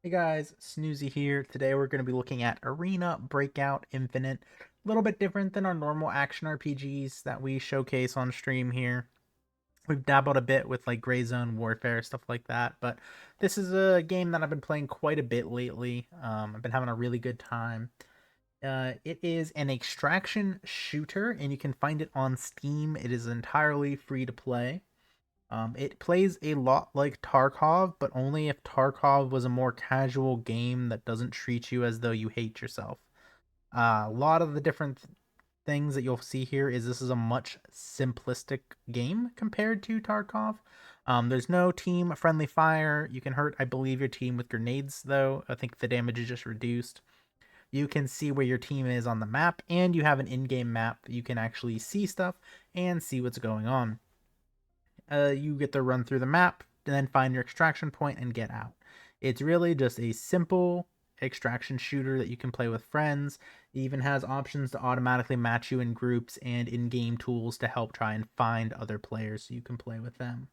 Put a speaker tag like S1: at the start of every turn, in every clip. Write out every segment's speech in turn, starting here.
S1: Hey guys, Snoozy here. Today we're going to be looking at Arena Breakout Infinite. A little bit different than our normal action RPGs that we showcase on stream here. We've dabbled a bit with like Gray Zone Warfare, stuff like that, but this is a game that I've been playing quite a bit lately. I've been having a really good time. It is an extraction shooter, and you can find it on Steam. It is entirely free to play. It plays a lot like Tarkov, but only if Tarkov was a more casual game that doesn't treat you as though you hate yourself. A lot of the different things that you'll see here is this is a much simplistic game compared to Tarkov. There's no team friendly fire. You can hurt, I believe, your team with grenades, though. I think the damage is just reduced. You can see where your team is on the map, and you have an in game map that you can actually see stuff and see what's going on. You get to run through the map and then find your extraction point and get out. It's really just a simple extraction shooter that you can play with friends. It even has options to automatically match you in groups and in-game tools to help try and find other players so you can play with them.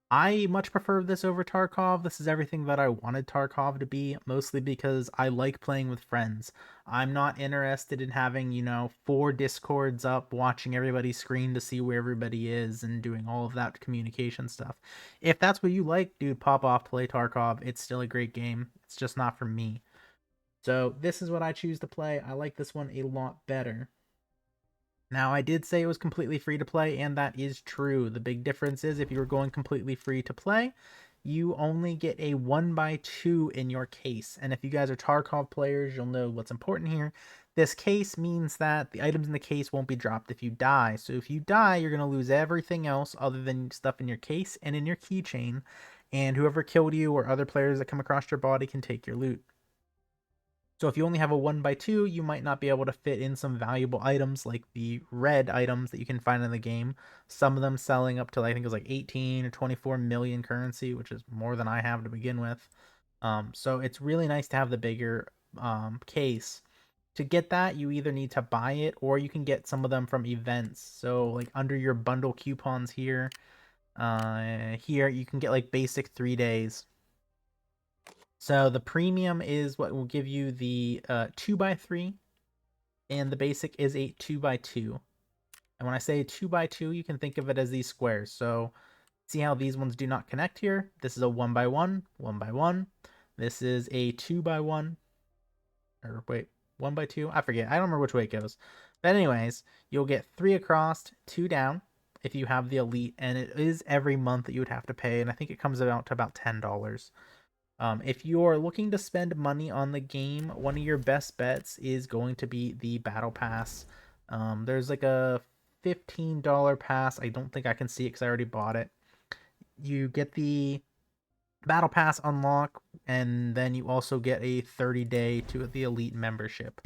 S1: I much prefer this over Tarkov. This is everything that I wanted Tarkov to be, mostly because I like playing with friends. I'm not interested in having, four Discords up, watching everybody's screen to see where everybody is and doing all of that communication stuff. If that's what you like, dude, pop off, play Tarkov. It's still a great game. It's just not for me. So this is what I choose to play. I like this one a lot better. Now, I did say it was completely free to play, and that is true. The big difference is if you were going completely free to play, you only get a 1x2 in your case. And if you guys are Tarkov players, you'll know what's important here. This case means that the items in the case won't be dropped if you die. So if you die, you're going to lose everything else other than stuff in your case and in your keychain. And whoever killed you or other players that come across your body can take your loot. So if you only have a 1x2, you might not be able to fit in some valuable items like the red items that you can find in the game. Some of them selling up to, I think it was like 18 or 24 million currency, which is more than I have to begin with. So it's really nice to have the bigger case. To get that, you either need to buy it or you can get some of them from events. So like under your bundle coupons here you can get like basic 3 days. So the premium is what will give you the 2x3, and the basic is a 2x2. And when I say 2x2, you can think of it as these squares. So see how these ones do not connect here? This is a 1x1, 1x1. This is a 2x1, or wait, 1x2? I forget. I don't remember which way it goes. But anyways, you'll get 3 across, 2 down if you have the elite, and it is every month that you would have to pay, and I think it comes out to about $10. If you're looking to spend money on the game, one of your best bets is going to be the Battle Pass. There's like a $15 pass. I don't think I can see it because I already bought it. You get the Battle Pass unlock, and then you also get a 30-day to the Elite membership.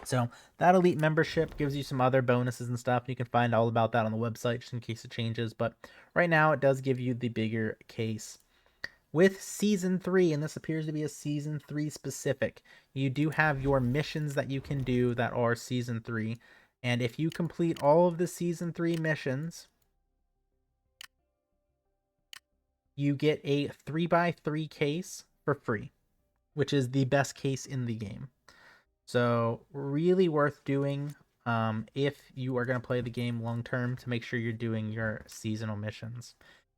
S1: So that Elite membership gives you some other bonuses and stuff. You can find all about that on the website just in case it changes. But right now, it does give you the bigger case. With season 3, and this appears to be a season 3 specific, you do have your missions that you can do that are season 3. And if you complete all of the season 3 missions, you get a 3x3 case for free, which is the best case in the game. So really worth doing if you are going to play the game long term, to make sure you're doing your seasonal missions.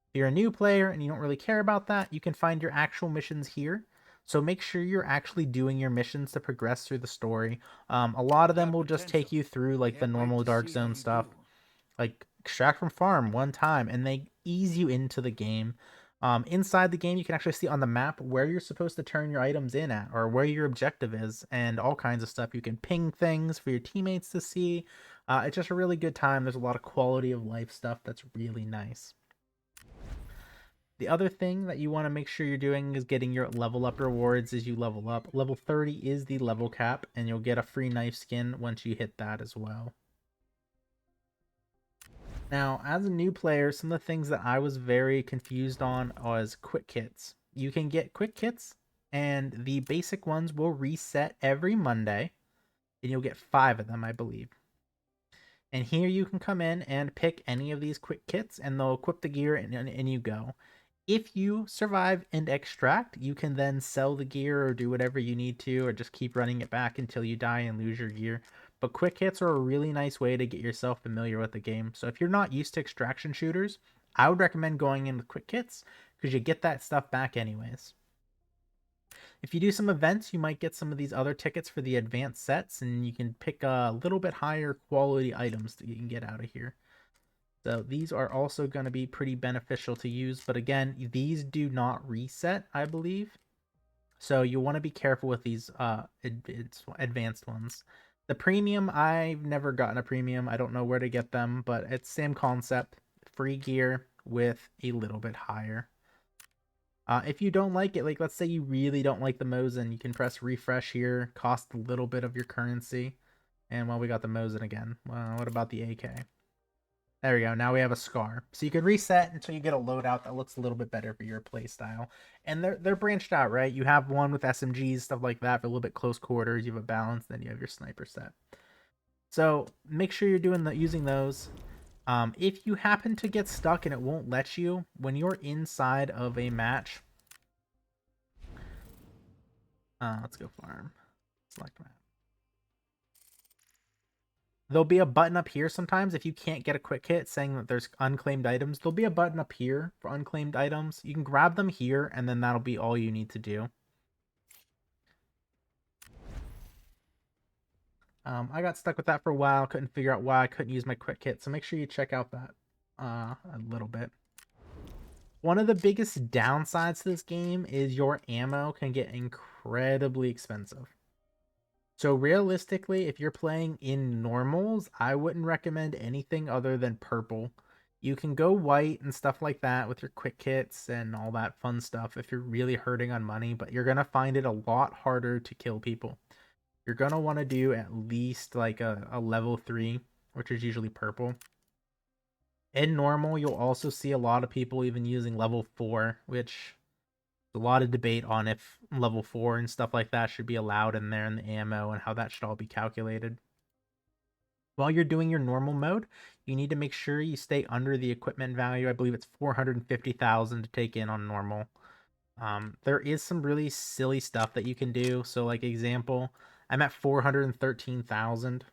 S1: If you're a new player and you don't really care about that, you can find your actual missions here. So make sure you're actually doing your missions to progress through the story. A lot of them
S2: Got
S1: will just
S2: potential.
S1: take you through like the
S2: Can't wait
S1: normal
S2: to
S1: Dark
S2: see how
S1: Zone
S2: you
S1: stuff,
S2: do.
S1: like extract from farm one time, and they ease you into the game. Inside the game, you can actually see on the map where you're supposed to turn your items in at, or where your objective is, and all kinds of stuff. You can ping things for your teammates to see. It's just a really good time. There's a lot of quality of life stuff that's really nice. The other thing that you want to make sure you're doing is getting your level up rewards as you level up. Level 30 is the level cap, and you'll get a free knife skin once you hit that as well. Now, as a new player, some of the things that I was very confused on was quick kits. You can get quick kits, and the basic ones will reset every Monday, and you'll get 5 of them, I believe. And here you can come in and pick any of these quick kits, and they'll equip the gear, and you go. If you survive and extract, you can then sell the gear or do whatever you need to, or just keep running it back until you die and lose your gear. But quick hits are a really nice way to get yourself familiar with the game. So if you're not used to extraction shooters, I would recommend going in with quick hits because you get that stuff back anyways. If you do some events, you might get some of these other tickets for the advanced sets, and you can pick a little bit higher quality items that you can get out of here. So these are also going to be pretty beneficial to use, but again, these do not reset, I believe. So you want to be careful with these advanced ones. The premium, I've never gotten a premium. I don't know where to get them, but it's same concept. Free gear with a little bit higher. If you don't like it, like let's say you really don't like the Mosin, you can press refresh here, cost a little bit of your currency. And well, we got the Mosin again. Well, what about the AK? There we go. Now we have a Scar. So you can reset until you get a loadout that looks a little bit better for your playstyle. And they're branched out, right? You have one with SMGs, stuff like that for a little bit close quarters. You have a balance, then you have your sniper set. So make sure you're using those. If you happen to get stuck and it won't let you, when you're inside of a match, let's go farm. Select map. There'll be a button up here sometimes if you can't get a quick hit saying that there's unclaimed items. There'll be a button up here for unclaimed items. You can grab them here, and then that'll be all you need to do. I got stuck with that for a while. Couldn't figure out why I couldn't use my quick hit, so make sure you check out that a little bit. One of the biggest downsides to this game is your ammo can get incredibly expensive. So realistically, if you're playing in normals, I wouldn't recommend anything other than purple. You can go white and stuff like that with your quick hits and all that fun stuff if you're really hurting on money, but you're going to find it a lot harder to kill people. You're going to want to do at least like a level 3, which is usually purple. In normal, you'll also see a lot of people even using level 4, which a lot of debate on if level 4 and stuff like that should be allowed in there in the ammo and how that should all be calculated. While you're doing your normal mode, you need to make sure you stay under the equipment value. I believe it's 450,000 to take in on normal. There is some really silly stuff that you can do. So like example, I'm at 413,000.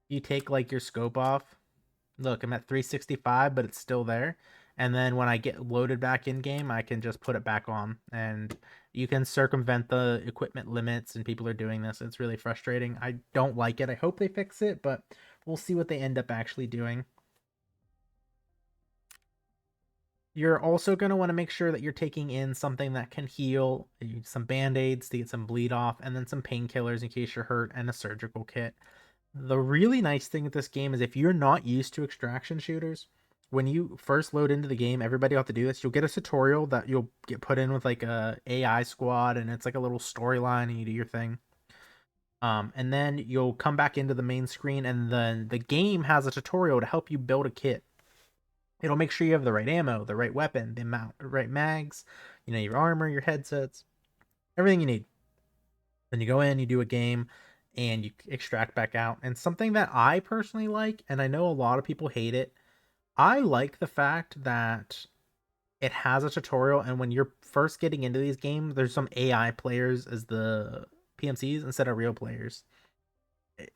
S1: You take like your scope off. Look, I'm at 365, but it's still there. And then when I get loaded back in game, I can just put it back on. And you can circumvent the equipment limits, and people are doing this. It's really frustrating. I don't like it. I hope they fix it, but we'll see what they end up actually doing. You're also going to want to make sure that you're taking in something that can heal, some band-aids to get some bleed off, and then some painkillers in case you're hurt, and a surgical kit. The really nice thing with this game is if you're not used to extraction shooters, when you first load into the game, everybody will have to do this. You'll get a tutorial that you'll get put in with like a AI squad, and it's like a little storyline, and you do your thing. And then you'll come back into the main screen, and then the game has a tutorial to help you build a kit. It'll make sure you have the right ammo, the right weapon, the right mags, your armor, your headsets, everything you need. Then you go in, you do a game, and you extract back out. And something that I personally like, and I know a lot of people hate it, I like the fact that it has a tutorial, and when you're first getting into these games, there's some AI players as the PMCs instead of real players.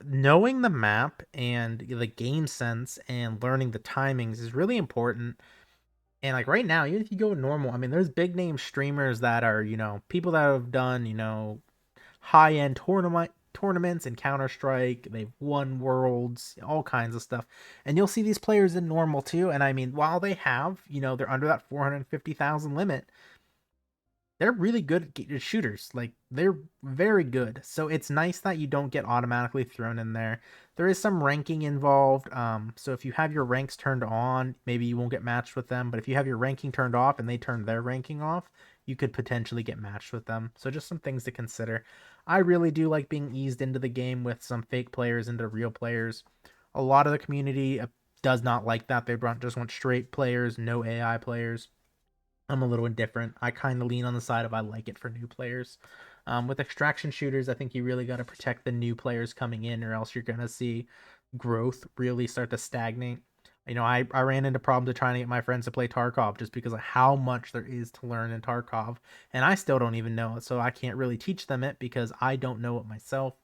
S1: Knowing the map and the game sense and learning the timings is really important. And like right now, even if you go normal, I mean, there's big name streamers that are, people that have done, high end tournaments in Counter Strike. They've won worlds, all kinds of stuff. And you'll see these players in normal too. And I mean, while they have, they're under that 450,000 limit, they're really good shooters. Like they're very good. So it's nice that you don't get automatically thrown in there. There is some ranking involved. So if you have your ranks turned on, maybe you won't get matched with them. But if you have your ranking turned off and they turn their ranking off, you could potentially get matched with them. So just some things to consider. I really do like being eased into the game with some fake players into real players. A lot of the community does not like that. They just want straight players, no AI players. I'm a little indifferent. I kind of lean on the side of I like it for new players. With extraction shooters, I think you really got to protect the new players coming in, or else you're going to see growth really start to stagnate. I ran into problems of trying to get my friends to play Tarkov just because of how much there is to learn in Tarkov. And I still don't even know it, so I can't really teach them it because I don't know it myself.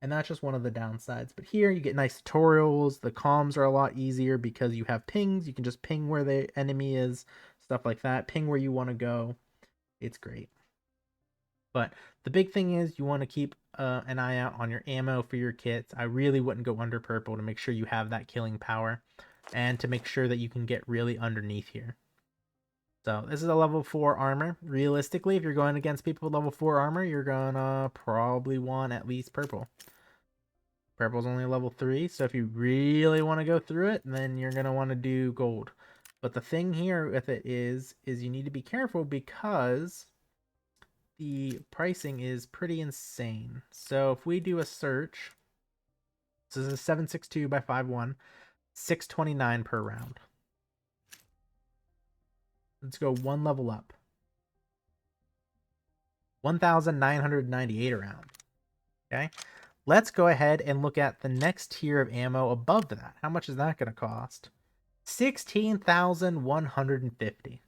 S1: And that's just one of the downsides. But here you get nice tutorials. The comms are a lot easier because you have pings. You can just ping where the enemy is, stuff like that. Ping where you want to go. It's great. But the big thing is you want to keep an eye out on your ammo for your kits. I really wouldn't go under purple to make sure you have that killing power and to make sure that you can get really underneath here. So this is a level 4 armor. Realistically, if you're going against people with level 4 armor, you're gonna probably want at least purple. Purple's only level 3, so if you really want to go through it, then you're gonna want to do gold. But the thing here with it is you need to be careful because the pricing is pretty insane. So if we do a search, this is a 762 by 51, $629 per round. Let's go one level up. 1,998 a round. Okay. Let's go ahead and look at the next tier of ammo above that. How much is that going to cost? 16,150.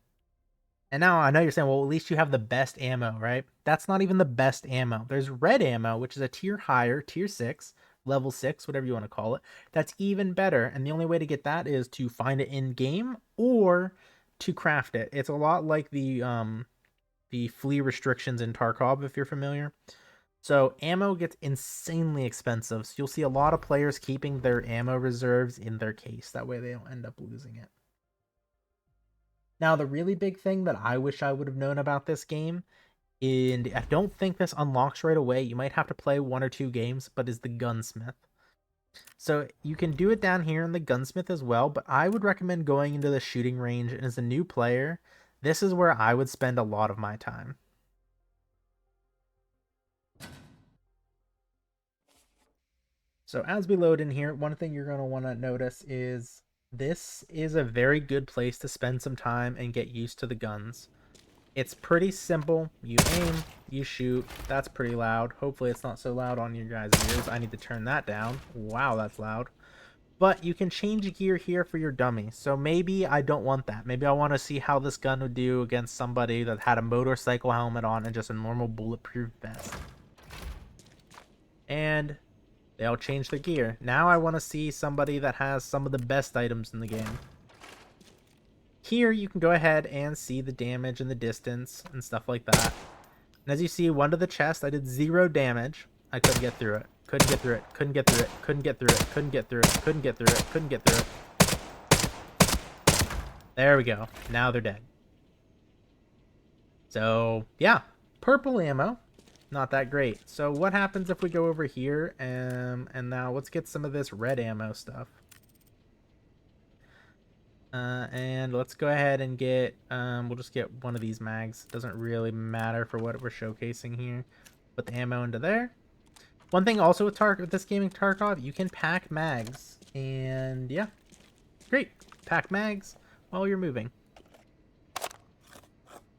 S1: And now I know you're saying, well, at least you have the best ammo, right? That's not even the best ammo. There's red ammo, which is a tier higher, tier 6, level 6, whatever you want to call it. That's even better. And the only way to get that is to find it in game or to craft it. It's a lot like the flea restrictions in Tarkov, if you're familiar. So ammo gets insanely expensive. So you'll see a lot of players keeping their ammo reserves in their case. That way they don't end up losing it. Now, the really big thing that I wish I would have known about this game, and I don't think this unlocks right away, you might have to play 1 or 2 games, but is the gunsmith. So you can do it down here in the gunsmith as well, but I would recommend going into the shooting range, and as a new player, this is where I would spend a lot of my time. So as we load in here, one thing you're going to want to notice is this is a very good place to spend some time and get used to the guns. It's pretty simple. You aim, you shoot. That's pretty loud. Hopefully it's not so loud on your guys' ears. I need to turn that down. Wow, that's loud. But you can change gear here for your dummy. So maybe I don't want that. Maybe I want to see how this gun would do against somebody that had a motorcycle helmet on and just a normal bulletproof vest. And they'll change their gear. Now I want to see somebody that has some of the best items in the game. Here you can go ahead and see the damage and the distance and stuff like that. And as you see, one to the chest, I did 0 damage. I couldn't get through it. Couldn't get through it. Couldn't get through it. Couldn't get through it. Couldn't get through it. Couldn't get through it. Couldn't get through it. There we go. Now they're dead. So, yeah. Purple ammo. Not that great. So what happens if we go over here and now let's get some of this red ammo stuff. And let's go ahead and get, we'll just get one of these mags. Doesn't really matter for what we're showcasing here. Put the ammo into there. One thing also with this gaming Tarkov, you can pack mags. And yeah, great. Pack mags while you're moving.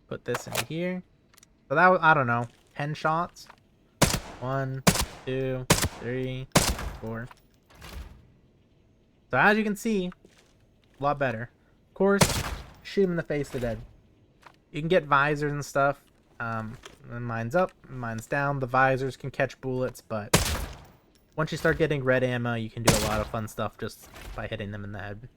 S1: Put this in here. So that was, I don't know, 10 shots. 1, 2, 3, 4. So as you can see, a lot better. Of course, shoot him in the face, they're dead. You can get visors and stuff. And mine's up, mine's down. The visors can catch bullets, but once you start getting red ammo, you can do a lot of fun stuff just by hitting them in the head.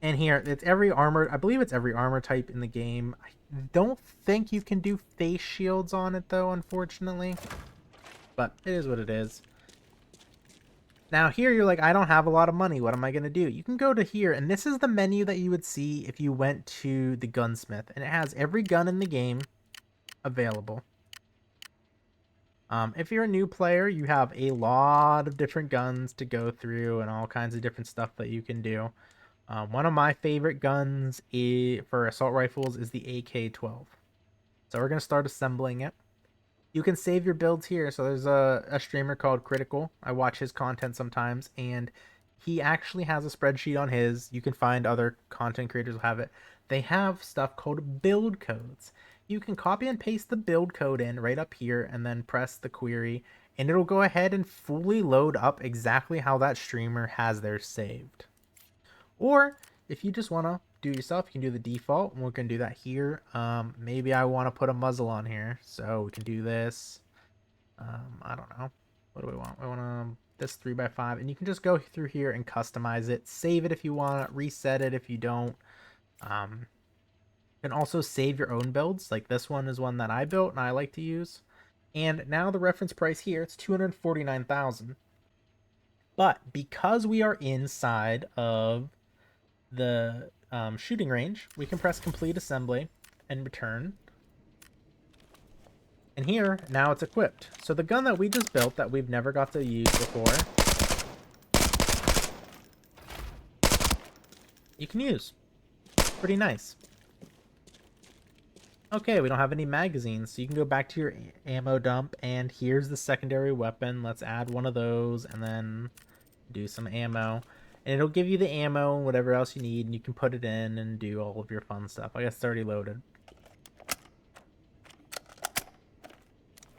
S1: And here, it's every armor. I believe it's every armor type in the game. I don't think you can do face shields on it, though, unfortunately. But it is what it is. Now here you're like, I don't have a lot of money. What am I going to do? You can go to here, and this is the menu that you would see if you went to the gunsmith. And it has every gun in the game available. If you're a new player, you have a lot of different guns to go through and all kinds of different stuff that you can do. One of my favorite guns for assault rifles is the AK-12. So we're going to start assembling it. You can save your builds here. So there's a streamer called Critical. I watch his content sometimes, and he actually has a spreadsheet on his. You can find other content creators who have it. They have stuff called build codes. You can copy and paste the build code in right up here and then press the query, and it'll go ahead and fully load up exactly how that streamer has theirs saved. Or if you just want to do it yourself, you can do the default, and we're going to do that here. Maybe I want to put a muzzle on here, so we can do this. I don't know. What do we want? We want this 3x5, and you can just go through here and customize it. Save it if you want, reset it if you don't. You can also save your own builds. Like this one is one that I built and I like to use. And now the reference price here, it's 249,000. But because we are inside of the shooting range, we can press complete assembly and return. And here, now it's equipped. So the gun that we just built that we've never got to use before, you can use. Pretty nice. Okay, we don't have any magazines, so you can go back to your ammo dump, and here's the secondary weapon. Let's add one of those, and then do some ammo. And it'll give you the ammo and whatever else you need, and you can put it in and do all of your fun stuff. I guess it's already loaded.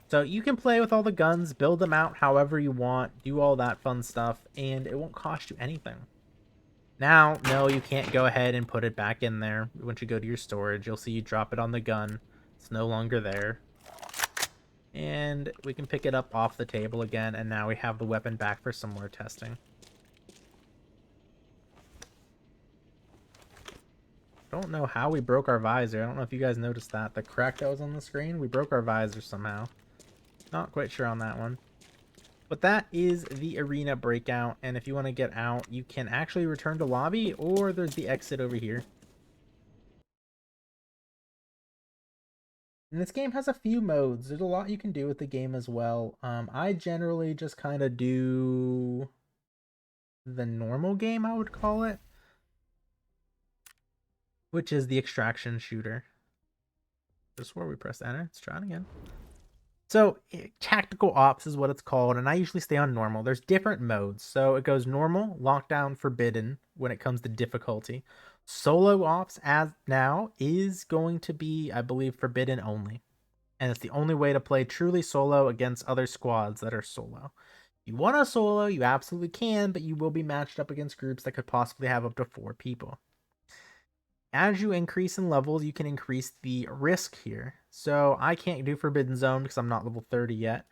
S1: So you can play with all the guns, build them out however you want, do all that fun stuff, and it won't cost you anything. Now, no, you can't go ahead and put it back in there. Once you go to your storage, you'll see you drop it on the gun. It's no longer there. And we can pick it up off the table again, and now we have the weapon back for some more testing. Don't know how we broke our visor. I don't know if you guys noticed that. The crack that was on the screen, we broke our visor somehow. Not quite sure on that one. But that is the arena breakout, and if you want to get out, you can actually return to lobby, or there's the exit over here. And this game has a few modes. There's a lot you can do with the game as well. I generally just kind of do the normal game, I would call it, which is the extraction shooter. Just where we press enter. Let's try it again. So tactical ops is what it's called, and I usually stay on normal. There's different modes. So it goes normal, lockdown, forbidden when it comes to difficulty. Solo ops as now is going to be, I believe, forbidden only. And it's the only way to play truly solo against other squads that are solo. If you want a solo, you absolutely can, but you will be matched up against groups that could possibly have up to 4 people. As you increase in levels, you can increase the risk here. So I can't do Forbidden Zone because I'm not level 30 yet.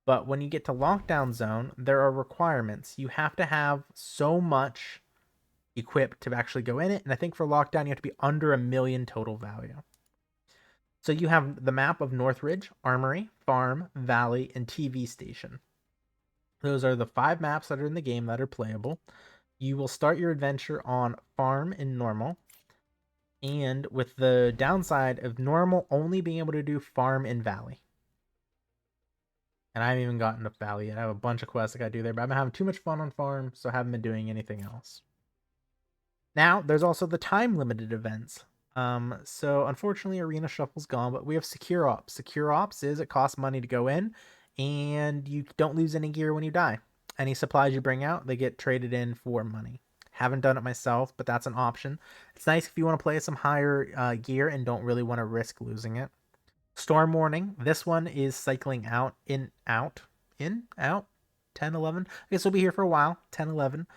S1: But when you get to Lockdown Zone, there are requirements. You have to have so much equipped to actually go in it. And I think for Lockdown, you have to be under 1 million total value. So you have the map of Northridge, Armory, Farm, Valley, and TV Station. Those are the 5 maps that are in the game that are playable. You will start your adventure on Farm in Normal. And with the downside of normal only being able to do farm in Valley. And I haven't even gotten to Valley yet. I have a bunch of quests I gotta do there, but I've been having too much fun on farm, so I haven't been doing anything else. Now, there's also the time-limited events. So unfortunately, Arena Shuffle's gone, but we have Secure Ops. Secure Ops is it costs money to go in, and you don't lose any gear when you die. Any supplies you bring out, they get traded in for money. Haven't done it myself, but that's an option. It's nice if you want to play some higher gear and don't really want to risk losing it. Storm Warning. This one is cycling out, in, out, 10, 11. I guess we'll be here for a while. 10, 11.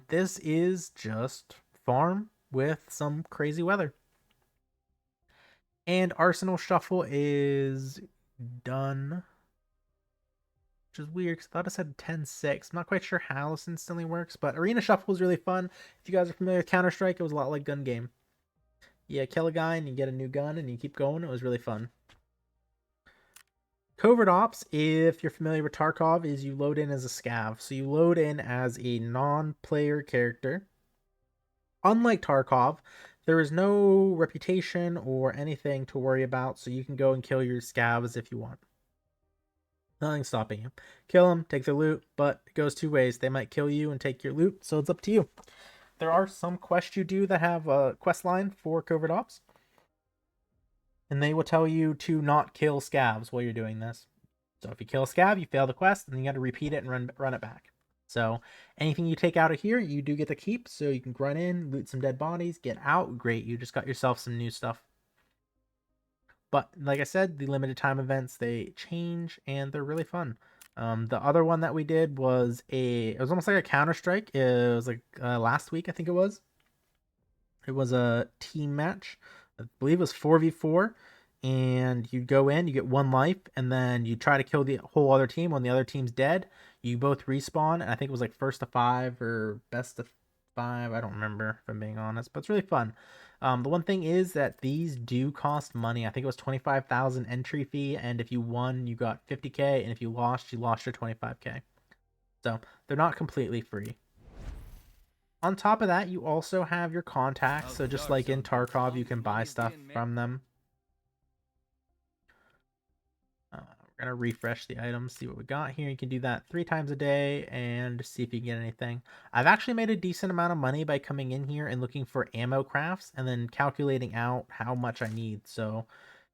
S1: This is just farm with some crazy weather. And Arsenal Shuffle is done, which is weird because I thought it said 10-6. I'm not quite sure how this instantly works, but Arena Shuffle is really fun. If you guys are familiar with Counter-Strike, it was a lot like Gun Game. Yeah, kill a guy and you get a new gun and you keep going. It was really fun. Covert Ops, if you're familiar with Tarkov, is you load in as a scav. So you load in as a non-player character. Unlike Tarkov, there is no reputation or anything to worry about, so you can go and kill your scavs if you want. Nothing's stopping you. Kill them, take their loot, but it goes 2 ways. They might kill you and take your loot, so it's up to you. There are some quests you do that have a quest line for Covert Ops, and they will tell you to not kill scavs while you're doing this. So if you kill a scav, you fail the quest, and then you got to repeat it and run it back. So anything you take out of here, you do get to keep, so you can run in, loot some dead bodies, get out. Great, you just got yourself some new stuff. But like I said, the limited time events, they change, and they're really fun. The other one that we did was it was almost like a Counter-Strike. It was like last week, I think it was. It was a team match. I believe it was 4v4. And you go in, you get 1 life, and then you try to kill the whole other team. When the other team's dead, you both respawn. And I think it was like first to 5 or best of 5. I don't remember, if I'm being honest, but it's really fun. The one thing is that these do cost money. I think it was 25,000 entry fee, and if you won, you got 50K, and if you lost your 25K. So they're not completely free. On top of that, you also have your contacts. So just like in Tarkov, you can buy stuff from them. We're gonna refresh the items, see what we got here. You can do that 3 times a day and see if you can get anything. I've actually made a decent amount of money by coming in here and looking for ammo crafts and then calculating out how much I need. So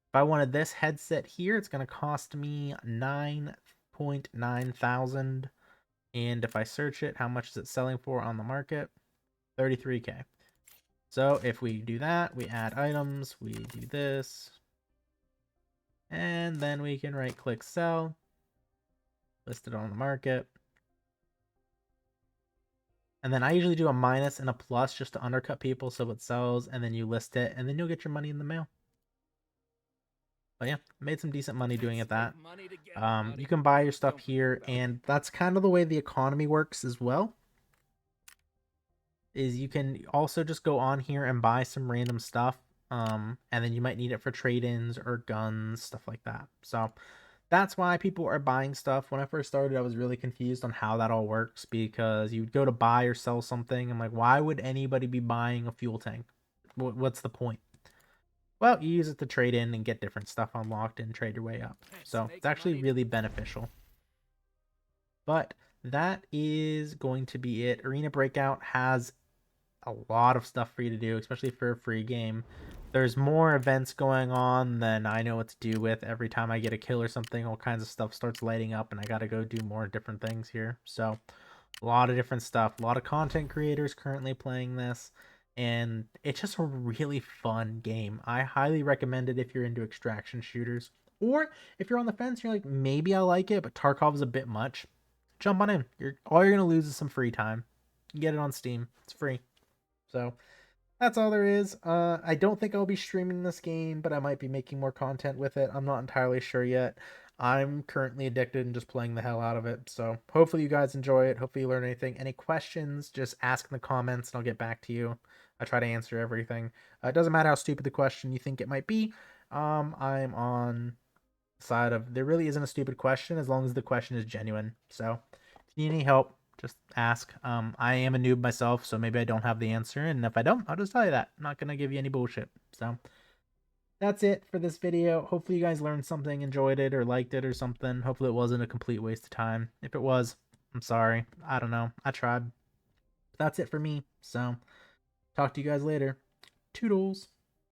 S1: if I wanted this headset here, it's gonna cost me 9.9 thousand. And if I search it, how much is it selling for on the market? 33K. So if we do that, we add items, we do this, and then we can right click sell, list it on the market. And then I usually do a minus and a plus just to undercut people so it sells, and then you list it, and then you'll get your money in the mail. But yeah, made some decent money doing it that. You can buy your stuff here, and that's kind of the way the economy works as well. Is you can also just go on here and buy some random stuff, and then you might need it for trade-ins or guns, stuff like that. So that's why people are buying stuff. When I first started, I was really confused on how that all works, because you would go to buy or sell something. I'm like, why would anybody be buying a fuel tank? What's the point? Well, you use it to trade in and get different stuff unlocked and trade your way up. So it's actually really beneficial. But that is going to be it. Arena Breakout has a lot of stuff for you to do, especially for a free game. There's more events going on than I know what to do with. Every time I get a kill or something, all kinds of stuff starts lighting up, and I gotta go do more different things here. So a lot of different stuff, a lot of content creators currently playing this, and it's just a really fun game. I highly recommend it if you're into extraction shooters, or if you're on the fence, you're like, maybe I like it, but Tarkov's a bit much. Jump on in. All you're gonna lose is some free time. You get it on Steam. It's free. So that's all there is. I don't think I'll be streaming this game, but I might be making more content with it. I'm not entirely sure yet. I'm currently addicted and just playing the hell out of it. So hopefully you guys enjoy it. Hopefully you learn anything. Any questions, just ask in the comments and I'll get back to you. I try to answer everything. It doesn't matter how stupid the question you think it might be. I'm on the side of there really isn't a stupid question as long as the question is genuine. So if you need any help, just ask. I am a noob myself, so maybe I don't have the answer, and if I don't, I'll just tell you that. I'm not gonna give you any bullshit. So that's it for this video. Hopefully you guys learned something, enjoyed it, or liked it or something. Hopefully it wasn't a complete waste of time. If it was, I'm sorry. I don't know. I tried. But that's it for me. So talk to you guys later. Toodles.